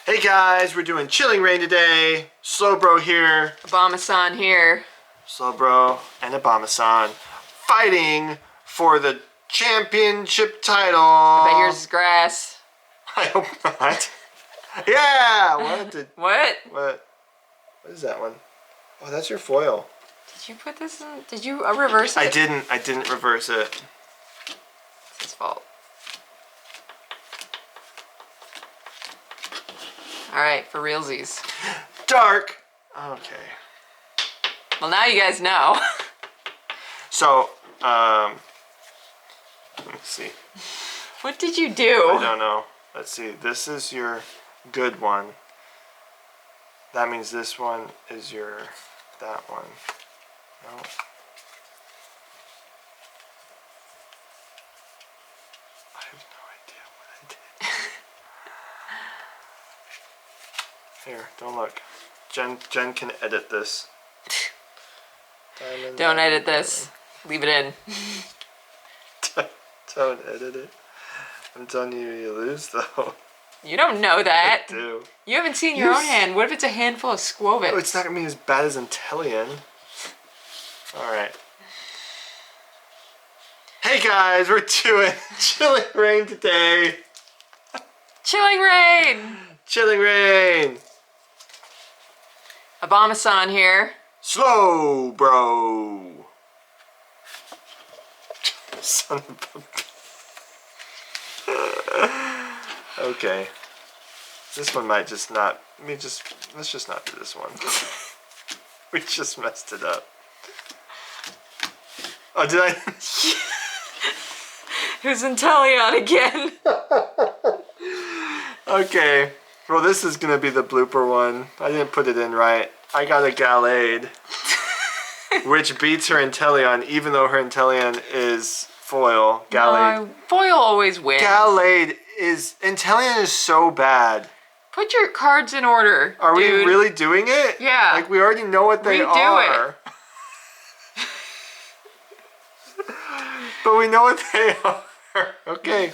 Hey guys, we're doing Chilling Reign today. Slowbro here. Obama-san here. Slowbro and Obama-san fighting for the championship title. I bet yours is grass. I hope not. Yeah! What? What is that one? Oh, that's your foil. Did you put this in? Did you reverse it? I didn't reverse it. It's his fault. Alright, for realsies. Dark! Okay. Well, now you guys know. So, let's see. What did you do? I don't know. Let's see. This is your good one. That means this one is your that one. No. I have no idea what I did. Here, don't look. Jen can edit this. Don't edit this. Leave it in. Don't edit it. I'm telling you, you lose though. You don't know that. I do. You haven't seen your own hand. What if it's a handful of Squovits? Oh, it's not gonna be as bad as Inteleon. Alright. Hey guys, we're doing Chilling Reign today. Chilling Reign! Chilling Reign. Obama-san here. Slow, bro. Son of a... Okay. This one might just not... let's just not do this one. We just messed it up. Oh, did I... Who's Inteleon again? Okay. Well, this is going to be the blooper one. I didn't put it in right. I got a Gallade, which beats her Inteleon, even though her Inteleon is foil. Gallade. No, foil always wins. Gallade is... Inteleon is so bad. Put your cards in order, Are dude. we really doing it? Yeah. Like, we already know what they Redo are. But we know what they are. Okay.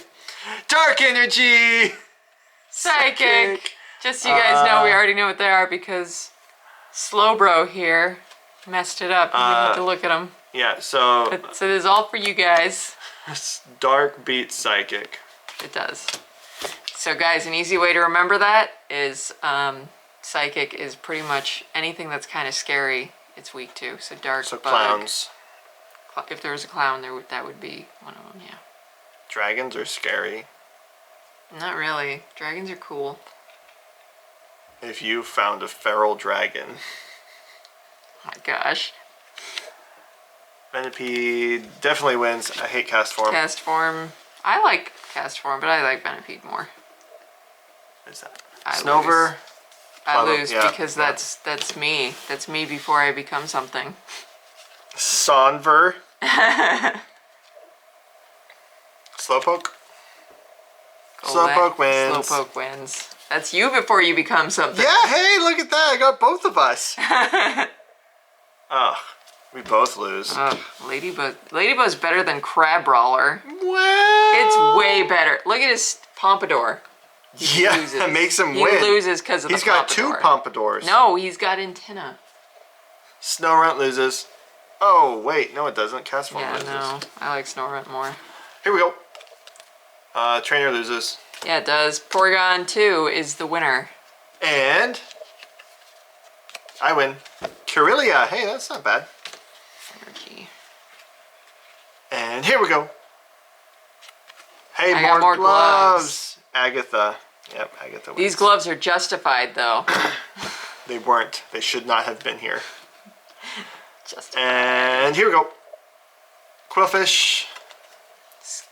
Dark energy! Psychic! Just so you guys know, we already know what they are because Slowbro here messed it up. You wouldn't have to look at them. Yeah, so... But, so this is all for you guys. Dark beats Psychic. It does. So guys, an easy way to remember that is Psychic is pretty much anything that's kind of scary, it's weak to. So Dark, So Bug. clowns. If there was a clown, that would be one of them, yeah. Dragons are scary. Not really. Dragons are cool. If you found a feral dragon. Oh my gosh. Venipede definitely wins. I hate cast form. Cast form. I like cast form, but I like Venipede more. What is that? I Snover. lose. I lose yeah. because that's me. That's me before I become something. Sonver. Slowpoke. Slowpoke wins. Slowpoke wins. That's you before you become something. Yeah, hey, look at that. I got both of us. Ugh, we both lose. Ugh, Ladybug's better than Crabrawler. Well, It's way better. Look at his pompadour. Yeah, that makes him win. He loses because of the pompadour. He's got two pompadours. No, he's got antenna. Snorunt loses. Oh, wait. No, it doesn't. Cast form loses. No. I like Snorunt more. Here we go. Trainer loses. Yeah, it does. Porygon 2 is the winner. And I win. Kirillya. Hey, that's not bad. Energy. And here we go. Hey, I got more gloves. Agatha. Yep, Agatha wins. These gloves are justified, though. They weren't. They should not have been here. Justified. And here we go. Quillfish.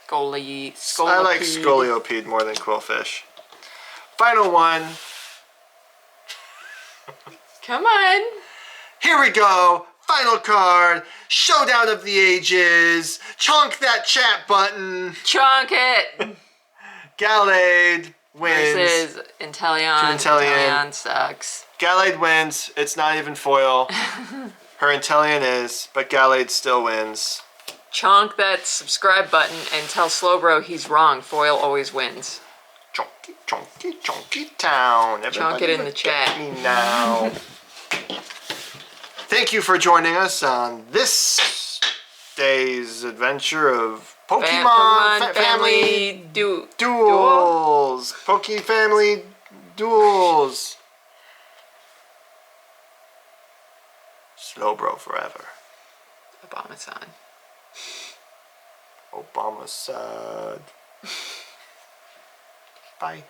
Scolipede. I like Scoliopede more than Quillfish. Final one. Come on. Here we go. Final card. Showdown of the Ages. Chonk that chat button. Chonk it. Gallade wins. Versus Inteleon. Inteleon sucks. Gallade wins. It's not even foil. Her Inteleon is, but Gallade still wins. Chonk that subscribe button and tell Slowbro he's wrong. Foil always wins. Chunky town. Chunk it in the look chat. at me now. Thank you for joining us on this day's adventure of Pokemon Family Duels. Poke Family Duels. Slowbro forever. Obama-san. Obama sad. Bye.